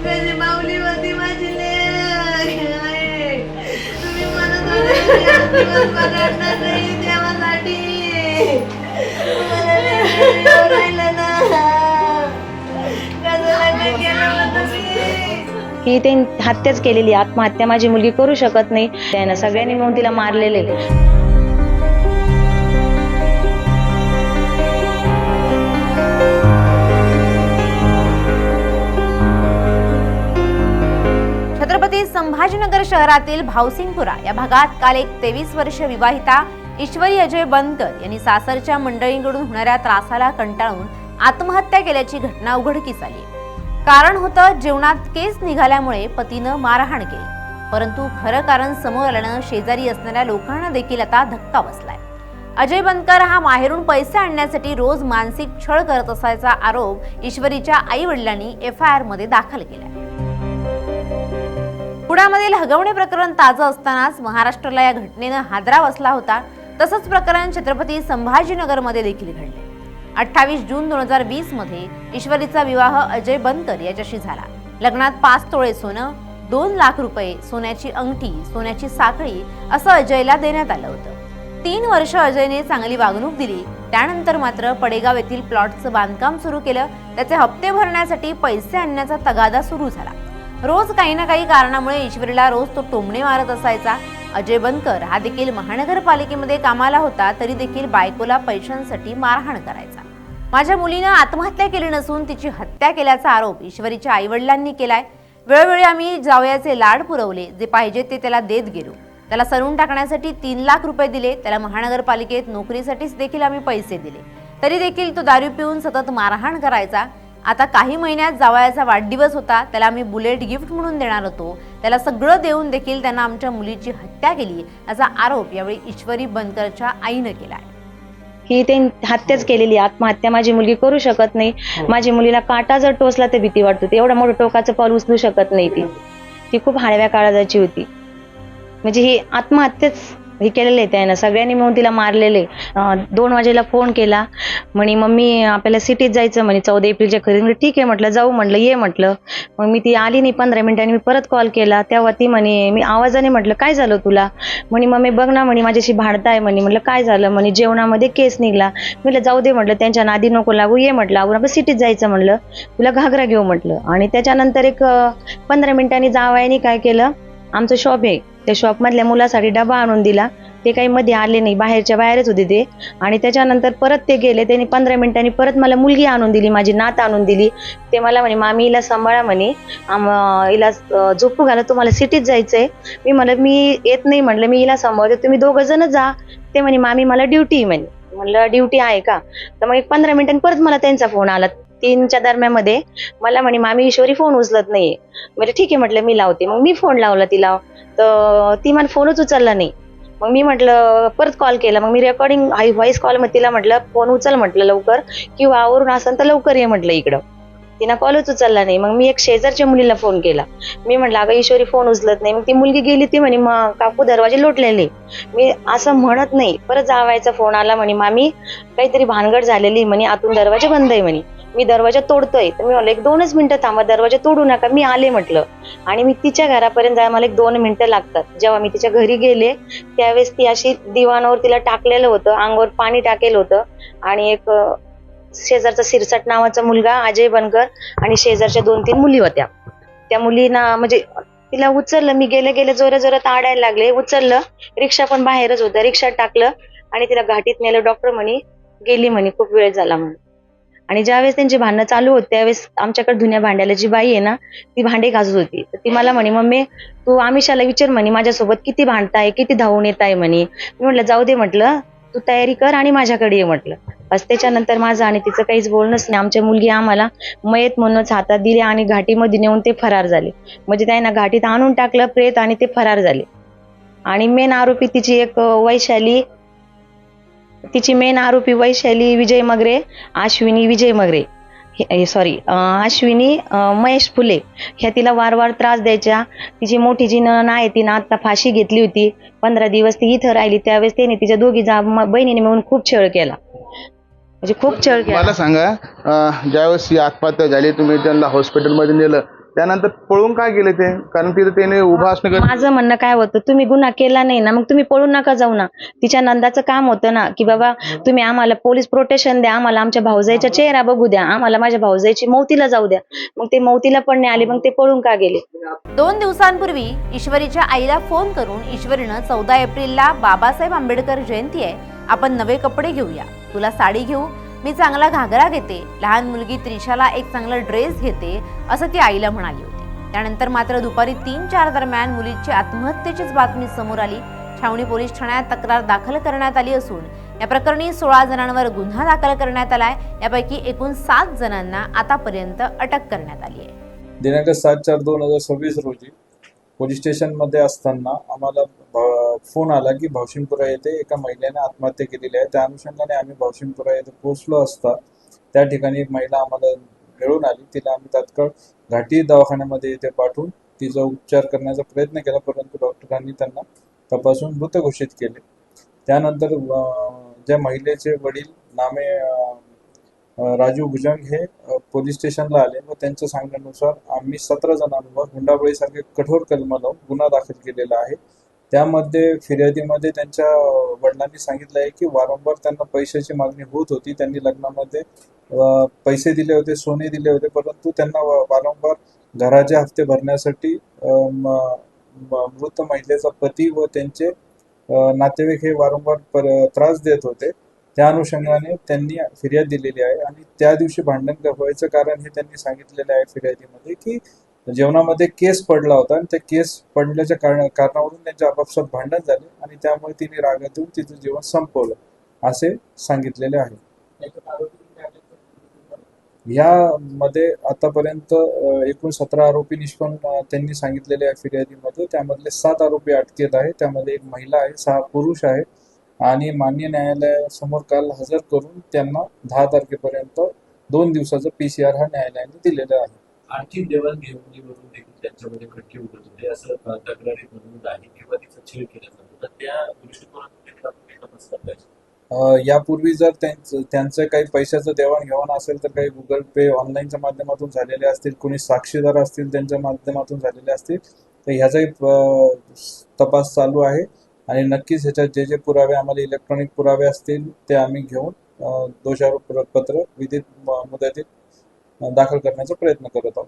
कशी माऊली होती माझी लेक. तुम्ही म्हणत होते दिवस पकडणार नाही देवासाठी. मला लय राहिलं ना. कसं लग्न केलं होतं मी. की ते हत्याच केलेली, आत्महत्या माझी मुलगी करू शकत नाही. त्यानं सगळ्यांनी मिळून तिला मारलेले. छत्रपती संभाजीनगर शहरातील भावसिंगपुरा या भागात काल एक 23 वर्षीय विवाहिता ईश्वरी अजय बनकर यांनी सासरच्या मंडळींकडून होणाऱ्या त्रासाला कंटाळून आत्महत्या केल्याची घटना उघडकीस आली. कारण होतं जेवणात केस निघाल्यामुळे पतीनं मारहाण केली. परंतु खरं कारण समोर आल्यानं शेजारी असणाऱ्या लोकांना देखील आता धक्का बसलाय. अजय बनकर हा माहेरून पैसे आणण्यासाठी रोज मानसिक छळ करत असल्याचा आरोप ईश्वरीच्या आई वडिलांनी FIR मध्ये दाखल केलाय. पुण्यामधील हगवणे प्रकरण ताजं असतानाच महाराष्ट्राला या घटनेनं हादरा बसला होता. तसंच प्रकरण छत्रपती संभाजीनगरमध्ये देखील घडले. 28 जून 2020 मध्ये ईश्वरीचा विवाह अजय बनकर याच्याशी झाला. लग्नात 5 तोळे सोनं, 2 लाख रुपये, सोन्याची अंगठी, सोन्याची साखळी असं अजयला देण्यात आलं होतं. 3 वर्ष अजयने चांगली वागणूक दिली. त्यानंतर मात्र पडेगाव येथील प्लॉटचं बांधकाम सुरू केलं. त्याचे हप्ते भरण्यासाठी पैसे आणण्याचा तगादा सुरू झाला. रोज काही ना काही कारणामुळे ईश्वरीला रोज तो टोमणे मारत असायचा. अजय बनकर हा देखील महानगरपालिकेमध्ये कामाला होता, तरी देखील बायकोला पैशांसाठी मारहाण करायचा. माझ्या मुलीनं आत्महत्या केली नसून तिची हत्या केल्याचा आरोप ईश्वरीच्या आईवडिलांनी केलाय. वेळोवेळी आम्ही जावयाचे लाड पुरवले, जे पाहिजे ते त्याला देत गेलो. त्याला सरून टाकण्यासाठी 3 लाख रुपये दिले. त्याला महानगरपालिकेत नोकरीसाठीच देखील आम्ही पैसे दिले, तरी देखील तो दारू पिऊन सतत मारहाण करायचा. आता काही महिन्यात जावयाचा वाढदिवस होता, त्याला आम्ही बुलेट गिफ्ट म्हणून देणार होतो. त्याला सगळं देऊन देखील त्यांना आमच्या मुलीची हत्या केली असा आरोप यावेळी ईश्वरी बनकरच्या आईनं केलाय. की ते हत्याच केलेली, आत्महत्या माझी मुलगी करू शकत नाही. माझी मुलीला काटा जर टोचला तर भीती वाटते. एवढं मोठं टोकाचं पाऊल उचलू शकत नाही. ती खूप हळव्या काळजाची होती. म्हणजे ही आत्महत्याच हे केलेले आहे त्यानं. सगळ्यांनी मिळून तिला मारलेले. 2 वाजेला फोन केला, म्हणे मम्मी आपल्याला सिटीत जायचं म्हणे 14 एप्रिलच्या खरेदी. ठीक आहे म्हटलं, जाऊ म्हटलं, ये म्हटलं. मग मी ती आली नाही. 15 मिनिटांनी मी परत कॉल केला, तेव्हा ती म्हणे, मी आवाजाने म्हटलं काय झालं तुला. म्हणे मम्मी बघ ना म्हणे माझ्याशी भांडताय म्हणे. म्हटलं काय झालं. म्हणे जेवणामध्ये केस निघला. म्हटलं जाऊ दे म्हटलं, त्यांच्या नादी नको लागू, ये म्हटलं आपण आपण सिटीत जायचं म्हटलं, तुला घागरा घेऊ म्हटलं. आणि त्याच्यानंतर एक 15 मिनिटांनी जावयाने काय केलं, आमचं शॉप आहे, त्या शॉपमधल्या मुलासाठी डबा आणून दिला. ते काही मध्ये आले नाही, बाहेरच्या बाहेरच होते ते. आणि त्याच्यानंतर परत ते गेले. त्यांनी 15 मिनिटांनी परत मला मुलगी आणून दिली, माझी नात आणून दिली. ते मला म्हणे मामी हिला सांभाळा म्हणे, हिला झोपू घाला, तुम्हाला सिटीत जायचंय. मी म्हणलं मी येत नाही म्हटलं, मी हिला सांभाळते, तुम्ही 2 जण जा. ते म्हणे मामी मला ड्युटी म्हणे. म्हणलं ड्युटी आहे का. तर मग एक 15 मिनिटांनी परत मला त्यांचा फोन आला. 3च्या दरम्यानमध्ये मला म्हणे मामी ईश्वरी फोन उचलत नाहीये. म्हणजे ठीक आहे म्हटलं मी लावते. मग मी फोन लावला तिला, तर ती मला फोनच उचलला नाही. मग मी म्हटलं परत कॉल केला. मग मी रेकॉर्डिंग व्हॉइस कॉल मध्ये तिला म्हटलं फोन उचल म्हटलं लवकर, किंवा आवरून असेल तर लवकर ये म्हटलं इकडं. तिनं कॉलच उचलला नाही. मग मी एक शेजारच्या मुलीला फोन केला. मी म्हटलं अगं ईश्वरी फोन उचलत नाही. मग ती मुलगी गेली. ती म्हणे मग काकू दरवाजे लोटलेले. मी असं म्हणत नाही, परत जावायचा फोन आला. म्हणे मामी काहीतरी भानगड झालेली म्हणे, आतून दरवाजा बंद आहे म्हणे, मी दरवाजा तोडतोय. तर मी म्हटलं 1-2च मिनिटं थांबा, दरवाजा तोडू नका, मी आले म्हटलं. आणि मी तिच्या घरापर्यंत जायला मला 1-2 मिनिटं लागतात. जेव्हा मी तिच्या घरी गेले त्यावेळेस ती अशी दिवाणावर तिला टाकलेलं होतं, अंगावर पाणी टाकेलं होतं. आणि एक शेजारचा सिरसाट नावाचा मुलगा अजय बनकर आणि शेजारच्या 2-3 मुली होत्या. त्या मुलींना म्हणजे तिला उचललं. मी गेले जोऱ्या जोरात आडायला लागले. उचललं, रिक्षा पण बाहेरच होत्या, रिक्षात टाकलं आणि तिला घाटीत नेलं. डॉक्टर म्हणे गेली म्हणे, खूप वेळ झाला म्हणे. आणि ज्यावेळेस त्यांची भांडणं चालू होती त्यावेळेस आमच्याकडे धुण्या भांड्याला जी बाई आहे ना, ती भांडे घासत होती. तर ती मला म्हणे मम्मी तू आमिषाला विचार म्हणे माझ्यासोबत किती भांडताय, किती धावून येत आहे म्हणे. मी म्हटलं जाऊ दे म्हटलं, तू तयारी कर आणि माझ्याकडे ये म्हटलं. बस त्याच्यानंतर माझं आणि तिचं काहीच बोलणंच नाही. आमच्या मुलगी आम्हाला मयत म्हणूनच हातात दिली आणि घाटीमध्ये नेऊन ते फरार झाले. म्हणजे त्यांना घाटीत आणून टाकलं प्रेत आणि ते फरार झाले. आणि मेन आरोपी तिची एक वैशाली, तिची मेन आरोपी वैशाली विजय मगरे, अश्विनी विजय मगरे, अश्विनी महेश फुले, ह्या तिला वारंवार त्रास द्यायच्या. तिची मोठी जी नणंद आहे तिनं आता फाशी घेतली होती. 15 दिवस ती इथं राहिली. त्यावेळेस त्याने तिच्या दोघी बहिणीने मिळून खूप छळ केला, म्हणजे खूप छळ केला. मला सांगा, ज्यावेळेस ही आत्महत्या झाली तुम्ही त्यांना हॉस्पिटलमध्ये नेलं, त्यानंतर पळून का गेले ते? कारण तिथे त्याने उभा असणं गरजेचं. माझं म्हणणं काय होतं, तुम्ही गुन्हा केला नाही ना, मग तुम्ही पळून नका जाऊ ना. तिच्या नंदाचं काम होतं ना, की बाबा तुम्ही आम्हाला पोलीस प्रोटेक्शन द्या, आम्हाला आमच्या भाऊजाईचा चेहरा बघू द्या, आम्हाला माझ्या भाऊजाईची मौतीला जाऊ द्या. मग ते मौतीला पण नाही आले, मग ते पळून का गेले? 2 दिवसांपूर्वी ईश्वरीच्या आईला फोन करून ईश्वरीनं 14 एप्रिलला बाबासाहेब आंबेडकर जयंती आहे, आपण नवे कपडे घेऊया, तुला साडी घेऊ, मी चांगला घागरा घेते, लहान मुलगी त्रिशाला एक चांगला ड्रेस घेते, असं ती आईला म्हणाली होती. त्यानंतर मात्र दुपारी 3-4 दरम्यान मुलीची आत्महत्येचीच बातमी समोर आली. छावणी पोलीस ठाण्यात तक्रार दाखल करण्यात आली असून या प्रकरणी 16 जणांवर गुन्हा दाखल करण्यात आलाय. यापैकी एकूण 7 जणांना आतापर्यंत अटक करण्यात आली आहे. दिनांक 7/4/2026 रोजी पोलीस स्टेशनमध्ये असताना आम्हाला फोन आला की भावशिंगपुरा येथे एका महिलेने आत्महत्या केलेली आहे. त्या अनुषंगाने आम्ही भावशिंगपुरा येथे पोहोचलो असता त्या ठिकाणी एक महिला आम्हाला मिळून आली. तिला आम्ही तात्काळ घाटी दवाखान्यामध्ये येथे पाठवून तिचा उपचार करण्याचा प्रयत्न केला, परंतु डॉक्टरांनी त्यांना तपासून मृत घोषित केले. त्यानंतर ज्या महिलेचे वडील नामे राजू भुजंग हे पोलीस स्टेशनला आले व त्यांच्या सांगण्यानुसार आम्ही 17 जणांवर हुंडाबळीसारखे कठोर कलम लावून गुन्हा दाखल केलेला आहे. त्यामध्ये फिर्यादीमध्ये त्यांच्या वडिलांनी सांगितलं आहे की वारंवार त्यांना पैशाची मागणी होत होती. त्यांनी लग्नामध्ये पैसे दिले होते, सोने दिले होते, परंतु त्यांना वारंवार घराचे हप्ते भरण्यासाठी मृत महिलेचा पती व त्यांचे नातेवाईक हे वारंवार त्रास देत होते. त्या अनुषंगाने त्यांनी फिर्याद दिलेली आहे आणि त्या दिवशी भांडण व्हायचं कारण हे त्यांनी सांगितलेलं आहे फिर्यादीमध्ये की जेवणामध्ये केस पडला होता आणि त्या केस पडल्याच्या कारणावरून त्यांच्या आपापसात भांडण झाले आणि त्यामुळे तिने रागात येऊन तिचं जीवन संपवलं असे सांगितलेले आहे. यामध्ये आतापर्यंत एकूण 17 आरोपी निष्पन्न त्यांनी सांगितलेले आहे फिर्यादीमध्ये. त्यामधले 7 आरोपी अटकेत आहे. त्यामध्ये एक महिला आहे, 6 पुरुष आहे आणि मान्य न्यायालयासमोर काल हजर करून त्यांना 10 तारखेपर्यंत 2 दिवसाचा PCR हा न्यायालयाने दिलेला आहे. आर्थिक देवाणघेवाणीवरून देखील त्यांच्यामध्ये खटके उठत होते असं तक्रारी नोंद आहे किंवा तिचा छेड केला जातो, तर त्या दृष्टिकोनातून तपास करतायचं. यापूर्वी जर त्यांचं काही पैशाचं देवाणघेवाण असेल तर काही गुगल पे ऑनलाईनच्या माध्यमातून झालेले असतील, कोणी साक्षीदार असतील त्यांच्या माध्यमातून झालेले असतील, तर ह्याचाही तपास चालू आहे आणि नक्कीच ह्याच्यात जे जे पुरावे आम्हाला इलेक्ट्रॉनिक पुरावे असतील ते आम्ही घेऊन दोषारोपपत्र विधित मुदतीत दाखल करण्याचा प्रयत्न करत आहोत.